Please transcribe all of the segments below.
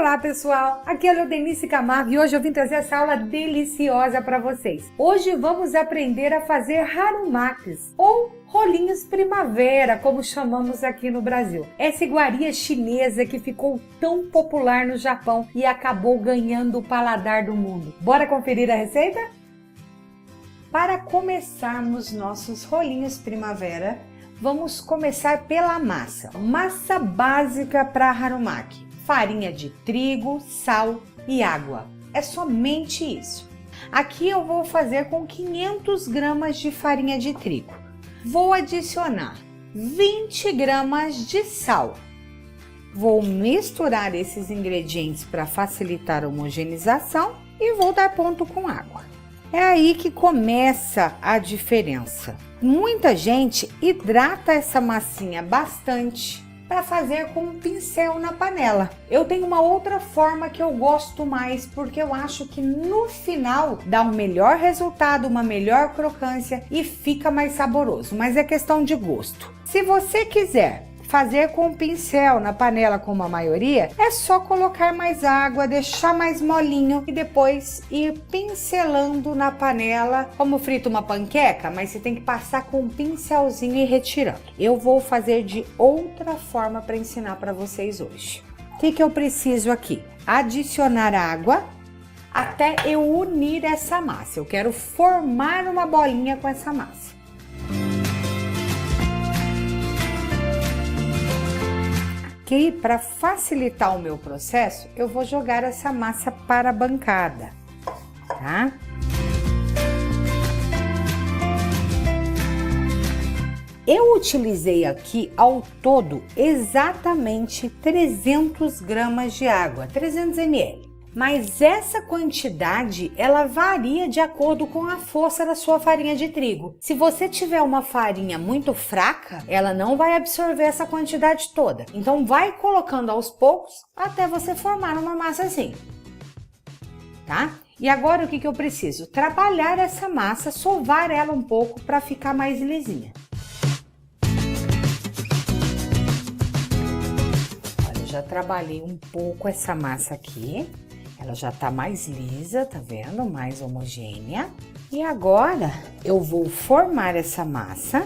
Olá pessoal, aqui é a Leodenice Camargo e hoje eu vim trazer essa aula deliciosa para vocês. Hoje vamos aprender a fazer harumakis ou rolinhos primavera, como chamamos aqui no Brasil. Essa iguaria chinesa que ficou tão popular no Japão e acabou ganhando o paladar do mundo. Bora conferir a receita? Para começarmos nossos rolinhos primavera, vamos começar pela massa. Massa básica para harumaki. Farinha de trigo, sal e água. É somente isso. Aqui eu vou fazer com 500 gramas de farinha de trigo. Vou adicionar 20 gramas de sal. Vou misturar esses ingredientes para facilitar a homogeneização e vou dar ponto com água. É aí que começa a diferença. Muita gente hidrata essa massinha bastante para fazer com um pincel na panela. Eu tenho uma outra forma que eu gosto mais, porque eu acho que no final dá um melhor resultado, uma melhor crocância e fica mais saboroso, mas é questão de gosto. Se você quiser fazer com um pincel na panela como a maioria, é só colocar mais água, deixar mais molinho e depois ir pincelando na panela, como frita uma panqueca, mas você tem que passar com um pincelzinho e retirando. Eu vou fazer de outra forma para ensinar para vocês hoje. O que eu preciso aqui? Adicionar água até eu unir essa massa. Eu quero formar uma bolinha com essa massa. Para facilitar o meu processo, eu vou jogar essa massa para a bancada, tá? Eu utilizei aqui ao todo exatamente 300 gramas de água, 300 ml. Mas essa quantidade, ela varia de acordo com a força da sua farinha de trigo. Se você tiver uma farinha muito fraca, ela não vai absorver essa quantidade toda. Então vai colocando aos poucos até você formar uma massa assim, tá? E agora o que eu preciso? Trabalhar essa massa, sovar ela um pouco para ficar mais lisinha. Olha, eu já trabalhei um pouco essa massa aqui. Ela já tá mais lisa, tá vendo? Mais homogênea. E agora eu vou formar essa massa.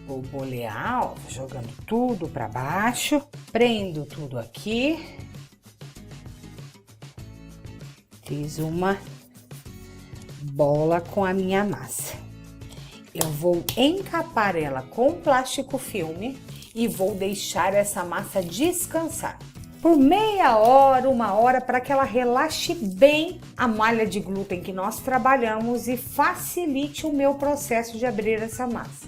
Vou bolear, ó, jogando tudo para baixo. Prendo tudo aqui. Fiz uma bola com a minha massa. Eu vou encapar ela com plástico filme e vou deixar essa massa descansar por meia hora, 1 hora, para que ela relaxe bem a malha de glúten que nós trabalhamos e facilite o meu processo de abrir essa massa.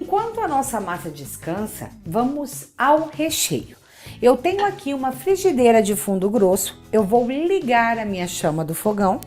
Enquanto a nossa massa descansa, vamos ao recheio. Eu tenho aqui uma frigideira de fundo grosso, eu vou ligar a minha chama do fogão.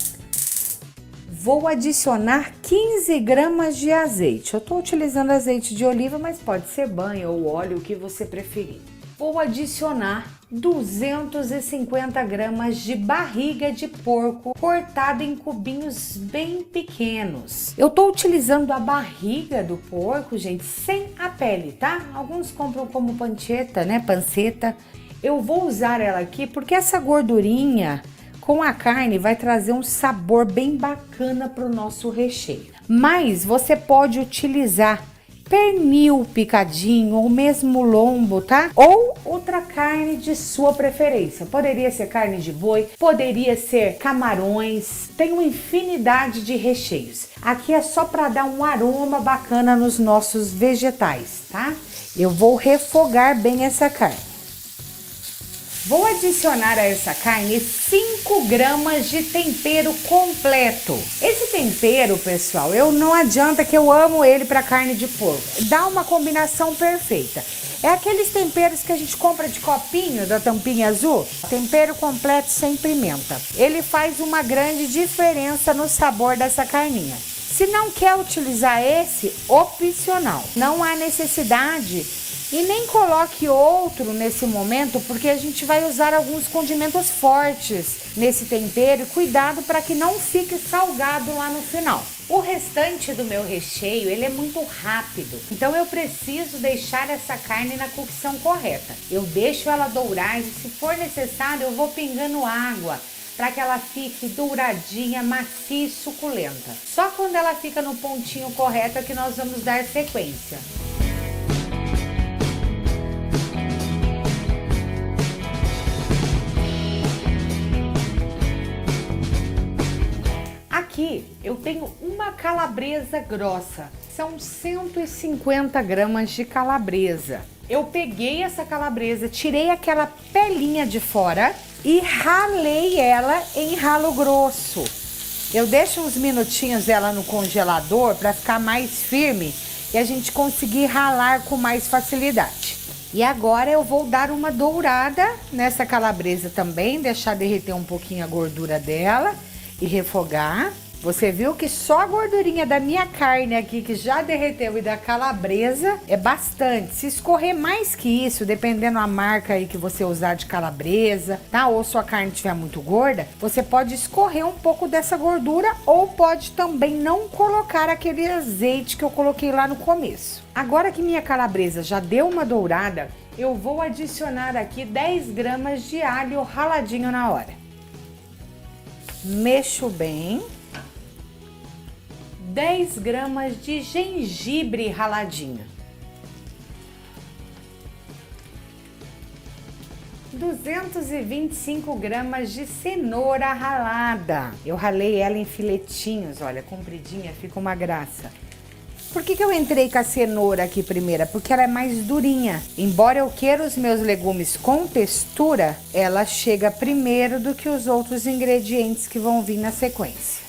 Vou adicionar 15 gramas de azeite. Eu estou utilizando azeite de oliva, mas pode ser banha ou óleo, o que você preferir. Vou adicionar 250 gramas de barriga de porco cortada em cubinhos bem pequenos. Eu tô utilizando a barriga do porco, gente, sem a pele, tá? Alguns compram como panceta, né? Panceta. Eu vou usar ela aqui porque essa gordurinha com a carne vai trazer um sabor bem bacana para o nosso recheio. Mas você pode utilizar pernil picadinho ou mesmo lombo, tá? Ou outra carne de sua preferência. Poderia ser carne de boi, poderia ser camarões. Tem uma infinidade de recheios. Aqui é só para dar um aroma bacana nos nossos vegetais, tá? Eu vou refogar bem essa carne. Vou adicionar a essa carne 5 gramas de tempero completo. Esse tempero, pessoal, não adianta que eu amo ele para carne de porco. Dá uma combinação perfeita. É aqueles temperos que a gente compra de copinho, da tampinha azul. Tempero completo sem pimenta. Ele faz uma grande diferença no sabor dessa carninha. Se não quer utilizar esse, opcional. Não há necessidade. E nem coloque outro nesse momento, porque a gente vai usar alguns condimentos fortes nesse tempero. Cuidado para que não fique salgado lá no final. O restante do meu recheio, ele é muito rápido, então eu preciso deixar essa carne na cocção correta. Eu deixo ela dourar e, se for necessário, eu vou pingando água para que ela fique douradinha, macia e suculenta. Só quando ela fica no pontinho correto é que nós vamos dar sequência. Aqui eu tenho uma calabresa grossa, são 150 gramas de calabresa. Eu peguei essa calabresa, tirei aquela pelinha de fora e ralei ela em ralo grosso. Eu deixo uns minutinhos ela no congelador para ficar mais firme e a gente conseguir ralar com mais facilidade. E agora eu vou dar uma dourada nessa calabresa também, deixar derreter um pouquinho a gordura dela e refogar. Você viu que só a gordurinha da minha carne aqui, que já derreteu, e da calabresa é bastante. Se escorrer mais que isso, dependendo da marca aí que você usar de calabresa, tá? Ou sua carne estiver muito gorda, você pode escorrer um pouco dessa gordura ou pode também não colocar aquele azeite que eu coloquei lá no começo. Agora que minha calabresa já deu uma dourada, eu vou adicionar aqui 10 gramas de alho raladinho na hora. Mexo bem. 10 gramas de gengibre raladinho. 225 gramas de cenoura ralada. Eu ralei ela em filetinhos, olha, compridinha, fica uma graça. Por que eu entrei com a cenoura aqui primeiro? Porque ela é mais durinha. Embora eu queira os meus legumes com textura, ela chega primeiro do que os outros ingredientes que vão vir na sequência.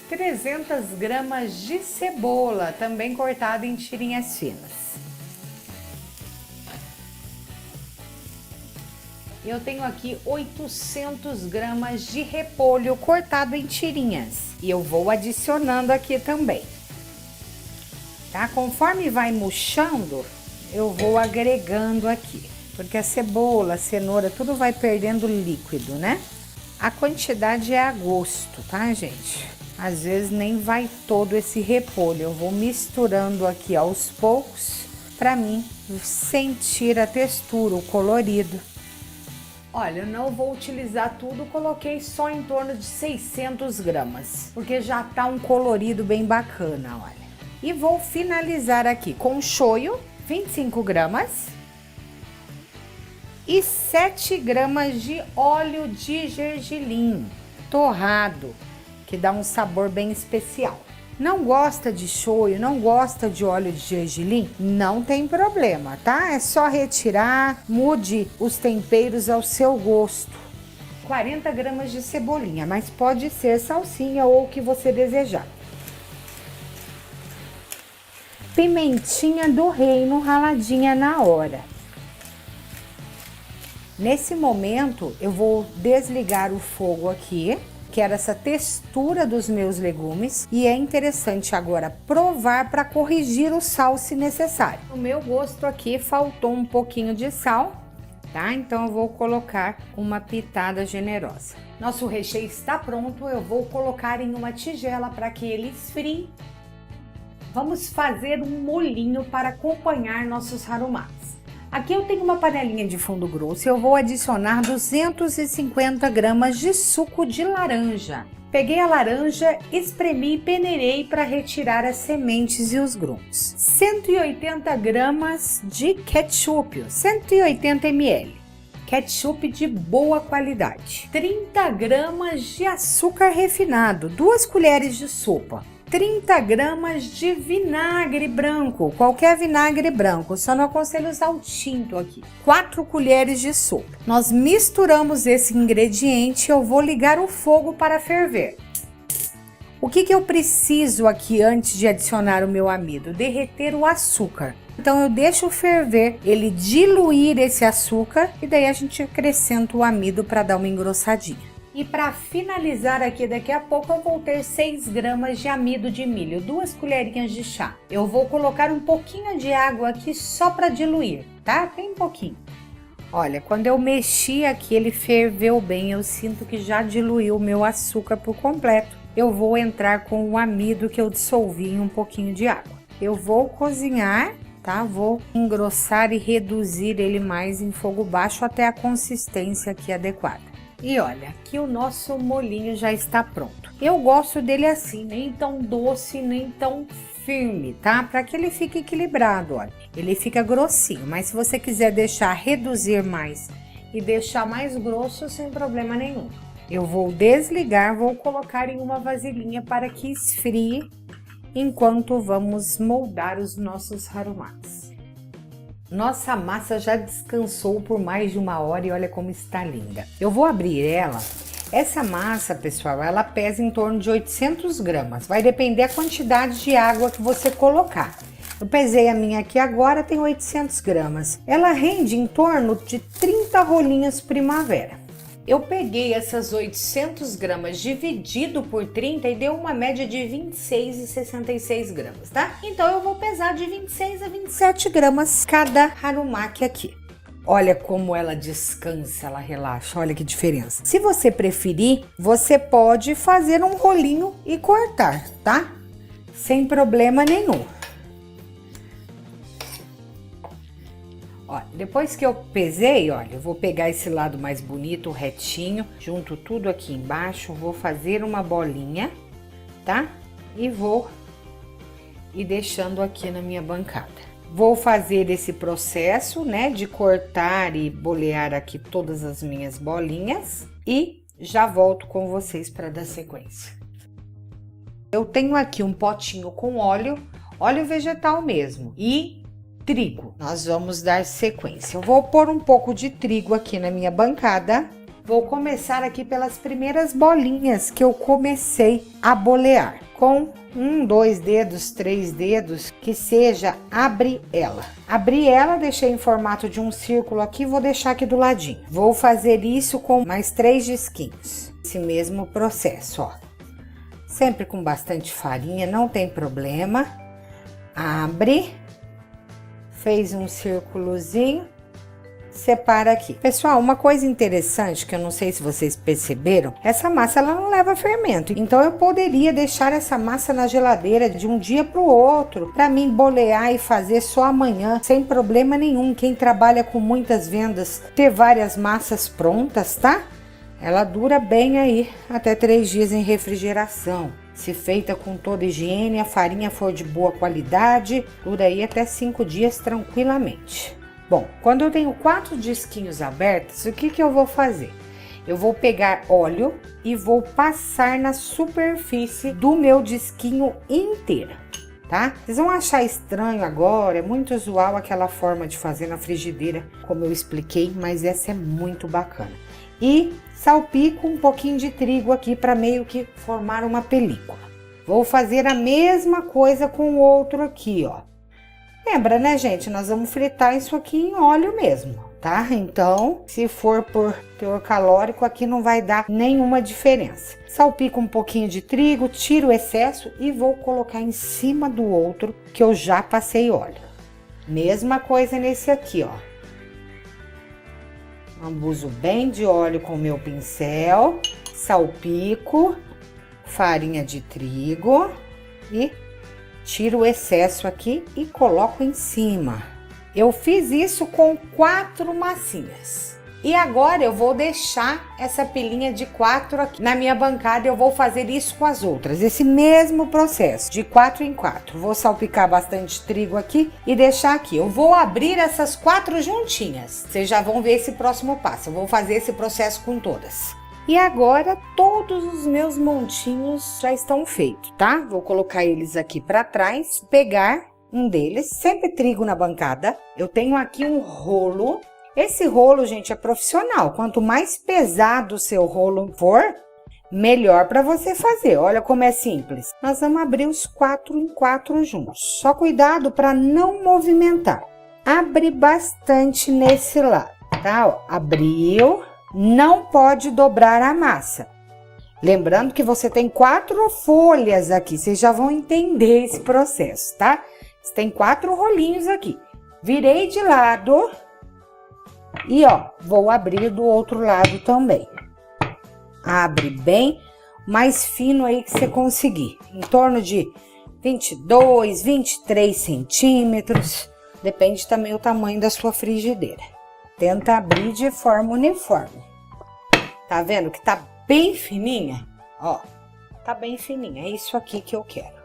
300 gramas de cebola, também cortada em tirinhas finas. Eu tenho aqui 800 gramas de repolho cortado em tirinhas. E eu vou adicionando aqui também. Tá? Conforme vai murchando, eu vou agregando aqui. Porque a cebola, a cenoura, tudo vai perdendo líquido, né? A quantidade é a gosto, tá, gente? Às vezes nem vai todo esse repolho. Eu vou misturando aqui aos poucos para mim sentir a textura, o colorido. Olha, eu não vou utilizar tudo, coloquei só em torno de 600 gramas, porque já tá um colorido bem bacana, olha. E vou finalizar aqui com shoyu, 25 gramas. E 7 gramas de óleo de gergelim torrado, que dá um sabor bem especial. Não gosta de shoyu, não gosta de óleo de gergelim? Não tem problema, tá? É só retirar, mude os temperos ao seu gosto. 40 gramas de cebolinha, mas pode ser salsinha ou o que você desejar. Pimentinha do reino raladinha na hora. Nesse momento, eu vou desligar o fogo aqui. Quero essa textura dos meus legumes e é interessante agora provar para corrigir o sal se necessário. No meu gosto aqui faltou um pouquinho de sal, tá? Então eu vou colocar uma pitada generosa. Nosso recheio está pronto, eu vou colocar em uma tigela para que ele esfrie. Vamos fazer um molhinho para acompanhar nossos harumas. Aqui eu tenho uma panelinha de fundo grosso e eu vou adicionar 250 gramas de suco de laranja. Peguei a laranja, espremi e peneirei para retirar as sementes e os grumos. 180 gramas de ketchup, 180 ml. Ketchup de boa qualidade. 30 gramas de açúcar refinado, 2 colheres de sopa. 30 gramas de vinagre branco, qualquer vinagre branco, só não aconselho usar o tinto aqui. 4 colheres de sopa. Nós misturamos esse ingrediente e eu vou ligar o fogo para ferver. O que eu preciso aqui antes de adicionar o meu amido? Derreter o açúcar. Então eu deixo ferver, ele diluir esse açúcar e daí a gente acrescenta o amido para dar uma engrossadinha. E para finalizar aqui, daqui a pouco eu vou ter 6 gramas de amido de milho, 2 colherinhas de chá. Eu vou colocar um pouquinho de água aqui só para diluir, tá? Bem pouquinho. Olha, quando eu mexi aqui, ele ferveu bem, eu sinto que já diluiu o meu açúcar por completo. eu vou entrar com o amido que eu dissolvi em um pouquinho de água. Eu vou cozinhar, tá? Vou engrossar e reduzir ele mais em fogo baixo até a consistência aqui adequada. E olha, aqui o nosso molinho já está pronto. Eu gosto dele assim, nem tão doce, nem tão firme, tá? Para que ele fique equilibrado, olha. Ele fica grossinho, mas se você quiser deixar reduzir mais e deixar mais grosso, sem problema nenhum. Eu vou desligar, vou colocar em uma vasilhinha para que esfrie enquanto vamos moldar os nossos harumas. Nossa massa já descansou por mais de 1 hora e olha como está linda. Eu vou abrir ela. Essa massa, pessoal, ela pesa em torno de 800 gramas. Vai depender da quantidade de água que você colocar. Eu pesei a minha aqui agora, tem 800 gramas. Ela rende em torno de 30 rolinhos primavera. Eu peguei essas 800 gramas dividido por 30 e deu uma média de 26,66 gramas, tá? Então eu vou pesar de 26 a 27 gramas cada harumaki aqui. Olha como ela descansa, ela relaxa, olha que diferença. Se você preferir, você pode fazer um rolinho e cortar, tá? Sem problema nenhum. Ó, depois que eu pesei, olha, eu vou pegar esse lado mais bonito, retinho, junto tudo aqui embaixo, vou fazer uma bolinha, tá? E vou ir deixando aqui na minha bancada. Vou fazer esse processo, né, de cortar e bolear aqui todas as minhas bolinhas e já volto com vocês para dar sequência. Eu tenho aqui um potinho com óleo vegetal mesmo, e trigo. Nós vamos dar sequência. Eu vou pôr um pouco de trigo aqui na minha bancada. Vou começar aqui pelas primeiras bolinhas que eu comecei a bolear. Com 1, 2 dedos, 3 dedos, que seja, abri ela. Abri ela, deixei em formato de um círculo aqui, vou deixar aqui do ladinho. Vou fazer isso com mais 3 disquinhos. Esse mesmo processo, ó. Sempre com bastante farinha, não tem problema. Abre. Fez um círculozinho, separa aqui. Pessoal, uma coisa interessante que eu não sei se vocês perceberam, essa massa ela não leva fermento. Então eu poderia deixar essa massa na geladeira de um dia para o outro, para mim bolear e fazer só amanhã, sem problema nenhum. Quem trabalha com muitas vendas, ter várias massas prontas, tá? Ela dura bem aí, até 3 dias em refrigeração. Se feita com toda higiene, a farinha for de boa qualidade, dura aí até 5 dias tranquilamente. Bom, quando eu tenho 4 disquinhos abertos, o que eu vou fazer? Eu vou pegar óleo e vou passar na superfície do meu disquinho inteira, tá? Vocês vão achar estranho agora, é muito usual aquela forma de fazer na frigideira, como eu expliquei, mas essa é muito bacana. E salpico um pouquinho de trigo aqui para meio que formar uma película. Vou fazer a mesma coisa com o outro aqui, ó. Lembra, né, gente? Nós vamos fritar isso aqui em óleo mesmo, tá? Então, se for por teor calórico, aqui não vai dar nenhuma diferença. Salpico um pouquinho de trigo, tiro o excesso e vou colocar em cima do outro que eu já passei óleo. Mesma coisa nesse aqui, ó. Ambuzo bem de óleo com o meu pincel, salpico, farinha de trigo e tiro o excesso aqui e coloco em cima. Eu fiz isso com 4 massinhas. E agora eu vou deixar essa pilinha de 4 aqui na minha bancada. Eu vou fazer isso com as outras, esse mesmo processo, de 4 em 4. Vou salpicar bastante trigo aqui e deixar aqui. Eu vou abrir essas 4 juntinhas. Vocês já vão ver esse próximo passo. Eu vou fazer esse processo com todas. E agora todos os meus montinhos já estão feitos, tá? Vou colocar eles aqui para trás, pegar um deles, sempre trigo na bancada. Eu tenho aqui um rolo. Esse rolo, gente, é profissional. Quanto mais pesado o seu rolo for, melhor para você fazer. Olha como é simples. Nós vamos abrir os 4 em 4 juntos. Só cuidado para não movimentar. Abre bastante nesse lado, tá? Ó, abriu. Não pode dobrar a massa. Lembrando que você tem 4 folhas aqui. Vocês já vão entender esse processo, tá? Você tem 4 rolinhos aqui. Virei de lado. E ó, vou abrir do outro lado também. Abre bem. mais fino aí que você conseguir. Em torno de 22, 23 centímetros. Depende também do tamanho da sua frigideira. Tenta abrir de forma uniforme. Tá vendo que tá bem fininha? Ó, tá bem fininha. É isso aqui que eu quero.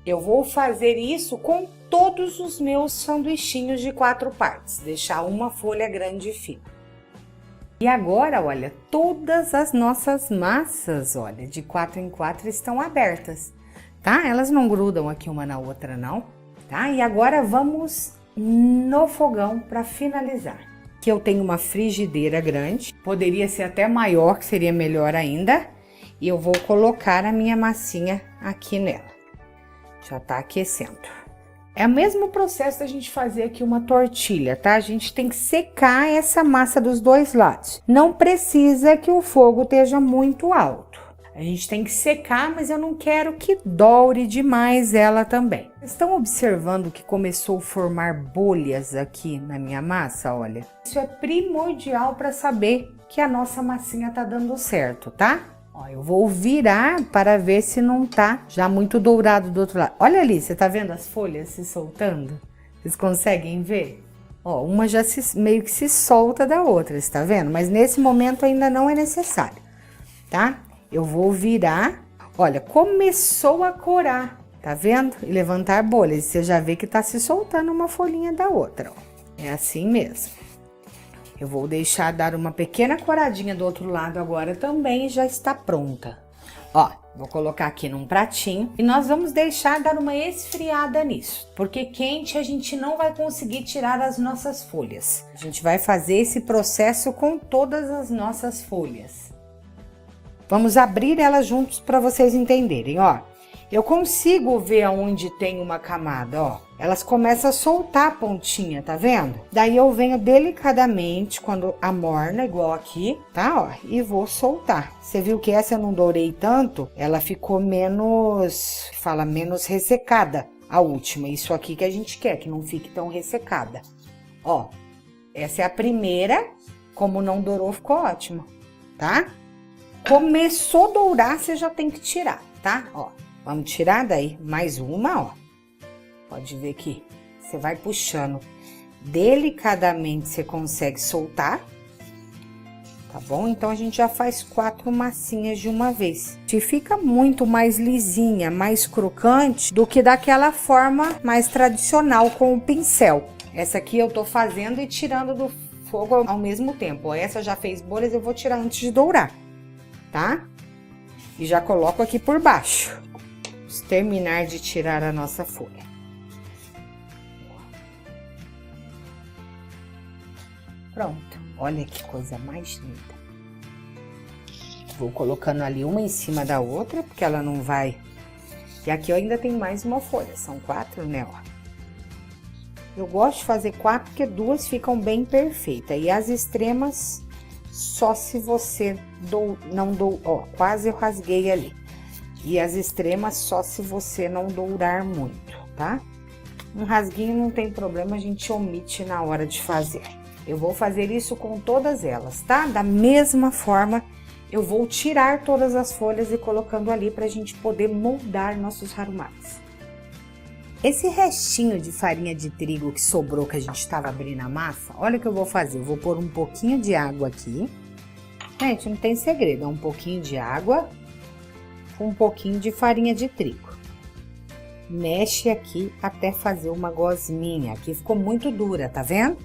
Eu vou fazer isso com todos os meus sanduichinhos de 4 partes. Deixar uma folha grande e fina. E agora, olha, todas as nossas massas, olha, de 4 em 4 estão abertas, tá? Elas não grudam aqui uma na outra, não, tá? E agora vamos no fogão para finalizar. Aqui eu tenho uma frigideira grande, poderia ser até maior, que seria melhor ainda. E eu vou colocar a minha massinha aqui nela. Já tá aquecendo. É o mesmo processo da gente fazer aqui uma tortilha, tá? A gente tem que secar essa massa dos dois lados. Não precisa que o fogo esteja muito alto. A gente tem que secar, mas eu não quero que doure demais ela também. Estão observando que começou a formar bolhas aqui na minha massa, olha? Isso é primordial para saber que a nossa massinha tá dando certo, tá? Ó, eu vou virar para ver se não tá já muito dourado do outro lado. Olha ali, você tá vendo as folhas se soltando? Vocês conseguem ver? Ó, uma já meio que se solta da outra, você tá vendo? Mas nesse momento ainda não é necessário, tá? Eu vou virar. Olha, começou a corar, tá vendo? E levantar bolhas. Você já vê que tá se soltando uma folhinha da outra, ó. É assim mesmo. Eu vou deixar dar uma pequena coradinha do outro lado agora também e já está pronta. Ó, vou colocar aqui num pratinho e nós vamos deixar dar uma esfriada nisso, porque quente a gente não vai conseguir tirar as nossas folhas. A gente vai fazer esse processo com todas as nossas folhas. Vamos abrir elas juntos para vocês entenderem, ó. Eu consigo ver aonde tem uma camada, ó. Elas começam a soltar a pontinha, tá vendo? Daí eu venho delicadamente, quando amorna, igual aqui, tá, ó, e vou soltar. Você viu que essa eu não dourei tanto, ela ficou menos, menos ressecada, a última. Isso aqui que a gente quer, que não fique tão ressecada. Ó, essa é a primeira, como não dourou, ficou ótimo, tá? Começou a dourar, você já tem que tirar, tá? Ó, vamos tirar daí mais uma, ó. Pode ver que você vai puxando delicadamente, você consegue soltar, tá bom? Então, a gente já faz 4 massinhas de uma vez. E fica muito mais lisinha, mais crocante do que daquela forma mais tradicional com o pincel. Essa aqui eu tô fazendo e tirando do fogo ao mesmo tempo. Essa já fez bolhas, eu vou tirar antes de dourar, tá? E já coloco aqui por baixo. Vamos terminar de tirar a nossa folha. Pronto, olha que coisa mais linda. Vou colocando ali uma em cima da outra, porque ela não vai... E aqui eu ainda tenho mais uma folha, são 4, né, ó. Eu gosto de fazer 4, porque 2 ficam bem perfeitas. E as extremas, só se você ó, quase eu rasguei ali. E as extremas, só se você não dourar muito, tá? Um rasguinho não tem problema, a gente omite na hora de fazer. Eu vou fazer isso com todas elas, tá? Da mesma forma, eu vou tirar todas as folhas e colocando ali pra gente poder moldar nossos harumakis. Esse restinho de farinha de trigo que sobrou, que a gente estava abrindo a massa, olha o que eu vou fazer. Eu vou pôr um pouquinho de água aqui. Gente, não tem segredo, é um pouquinho de água com um pouquinho de farinha de trigo. Mexe aqui até fazer uma gosminha. Aqui ficou muito dura, tá vendo?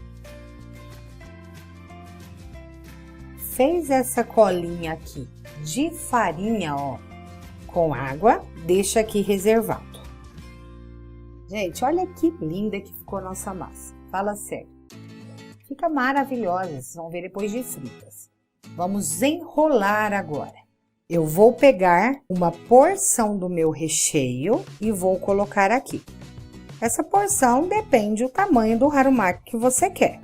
Fez essa colinha aqui de farinha, ó, com água, deixa aqui reservado. Gente, olha que linda que ficou a nossa massa. Fala sério. Fica maravilhosa, vocês vão ver depois de fritas. Vamos enrolar agora. Eu vou pegar uma porção do meu recheio e vou colocar aqui. Essa porção depende do tamanho do harumaki que você quer.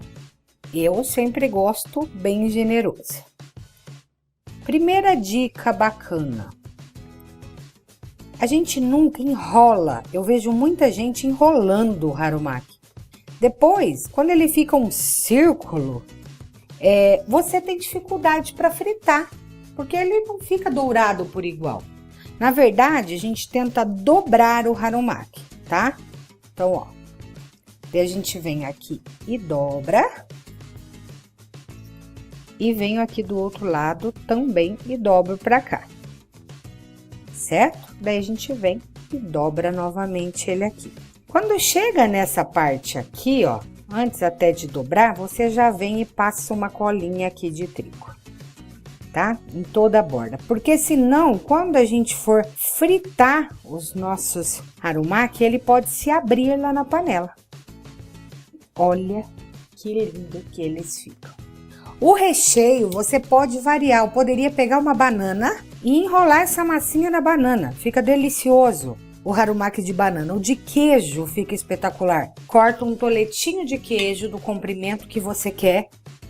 Eu sempre gosto bem generosa. Primeira dica bacana. A gente nunca enrola. Eu vejo muita gente enrolando o harumaki. Depois, quando ele fica um círculo, você tem dificuldade para fritar. porque ele não fica dourado por igual. Na verdade, a gente tenta dobrar o harumaki, tá? Então, ó, daí a gente vem aqui e dobra. E venho aqui do outro lado também e dobro pra cá, certo? Daí a gente vem e dobra novamente ele aqui. Quando chega nessa parte aqui, ó, antes até de dobrar, você já vem e passa uma colinha aqui de tricô, tá? Em toda a borda, porque senão, quando a gente for fritar os nossos harumaki, ele pode se abrir lá na panela. Olha que lindo que eles ficam. O recheio você pode variar, eu poderia pegar uma banana e enrolar essa massinha na banana, fica delicioso. O harumaki de banana, o de queijo fica espetacular. Corta um toletinho de queijo do comprimento que você quer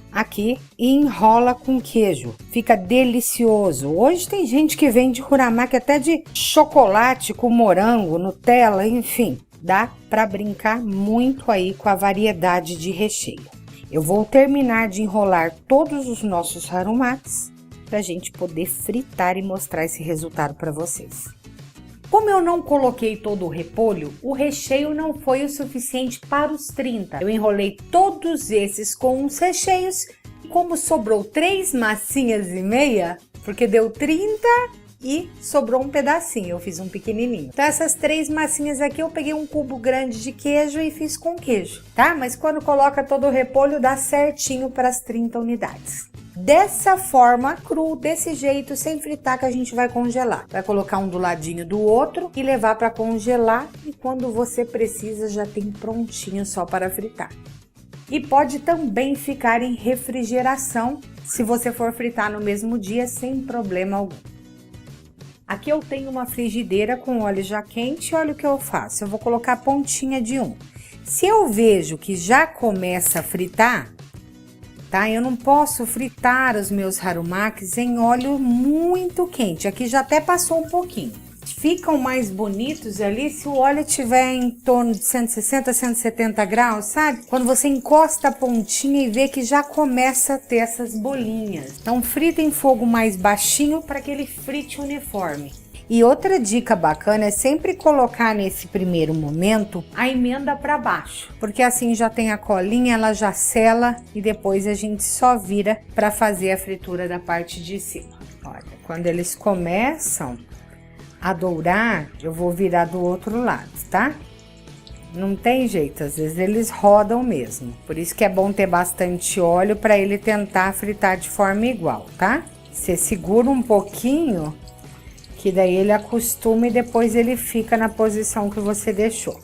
aqui e enrola com queijo, fica delicioso. Hoje tem gente que vende harumaki até de chocolate com morango, Nutella, enfim, dá para brincar muito aí com a variedade de recheio. Eu vou terminar de enrolar todos os nossos harumakis para a gente poder fritar e mostrar esse resultado para vocês. Como eu não coloquei todo o repolho, o recheio não foi o suficiente para os 30. Eu enrolei todos esses com os recheios. Como sobrou 3 massinhas e meia, porque deu 30 e sobrou um pedacinho, eu fiz um pequenininho. Então essas 3 massinhas aqui eu peguei um cubo grande de queijo e fiz com queijo, tá? Mas quando coloca todo o repolho dá certinho para as 30 unidades. Dessa forma, cru, desse jeito, sem fritar, que a gente vai congelar. Vai colocar um do ladinho do outro e levar para congelar, e quando você precisa já tem prontinho só para fritar. E pode também ficar em refrigeração se você for fritar no mesmo dia sem problema algum. Aqui eu tenho uma frigideira com óleo já quente, olha o que eu faço. Eu vou colocar a pontinha de um. Se eu vejo que já começa a fritar, tá? Eu não posso fritar os meus harumakis em óleo muito quente. Aqui já até passou um pouquinho. Ficam mais bonitos ali se o óleo estiver em torno de 160, 170 graus, sabe? Quando você encosta a pontinha e vê que já começa a ter essas bolinhas. Então, frita em fogo mais baixinho para que ele frite uniforme. E outra dica bacana é sempre colocar nesse primeiro momento a emenda para baixo, porque assim já tem a colinha, ela já sela e depois a gente só vira para fazer a fritura da parte de cima. Olha, quando eles começam a dourar, eu vou virar do outro lado, tá? Não tem jeito, às vezes eles rodam mesmo. Por isso que é bom ter bastante óleo para ele tentar fritar de forma igual, tá? Você segura um pouquinho, que daí ele acostuma e depois ele fica na posição que você deixou.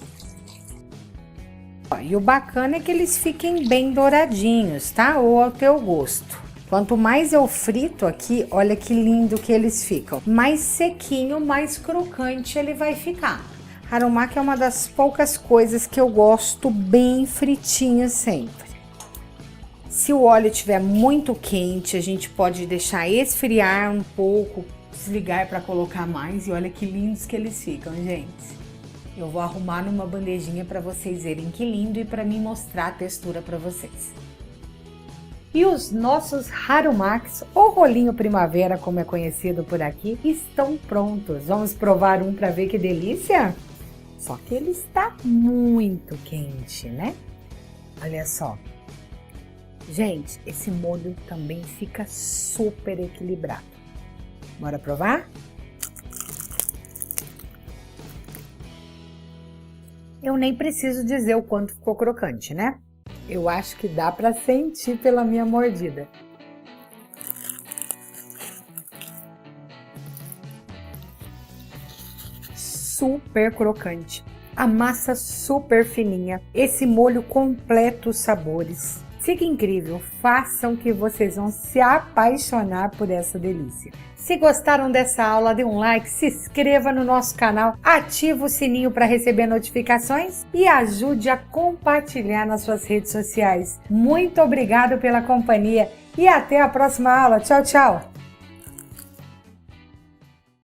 Ó, e o bacana é que eles fiquem bem douradinhos, tá? Ou ao teu gosto. Quanto mais eu frito aqui, olha que lindo que eles ficam. Mais sequinho, mais crocante ele vai ficar. Harumaki é uma das poucas coisas que eu gosto bem fritinho sempre. Se o óleo estiver muito quente, a gente pode deixar esfriar um pouco, desligar para colocar mais. E olha que lindos que eles ficam, gente. Eu vou arrumar numa bandejinha para vocês verem que lindo e para mim mostrar a textura para vocês. E os nossos harumakis, ou rolinho primavera, como é conhecido por aqui, estão prontos. Vamos provar um para ver que delícia? Só que ele está muito quente, né? Olha só. Gente, esse molho também fica super equilibrado. Bora provar? Eu nem preciso dizer o quanto ficou crocante, né? Eu acho que dá para sentir pela minha mordida. Super crocante, a massa super fininha, esse molho completo os sabores. Fica incrível, façam que vocês vão se apaixonar por essa delícia. Se gostaram dessa aula, dê um like, se inscreva no nosso canal, ativa o sininho para receber notificações e ajude a compartilhar nas suas redes sociais. Muito obrigado pela companhia e até a próxima aula. Tchau, tchau!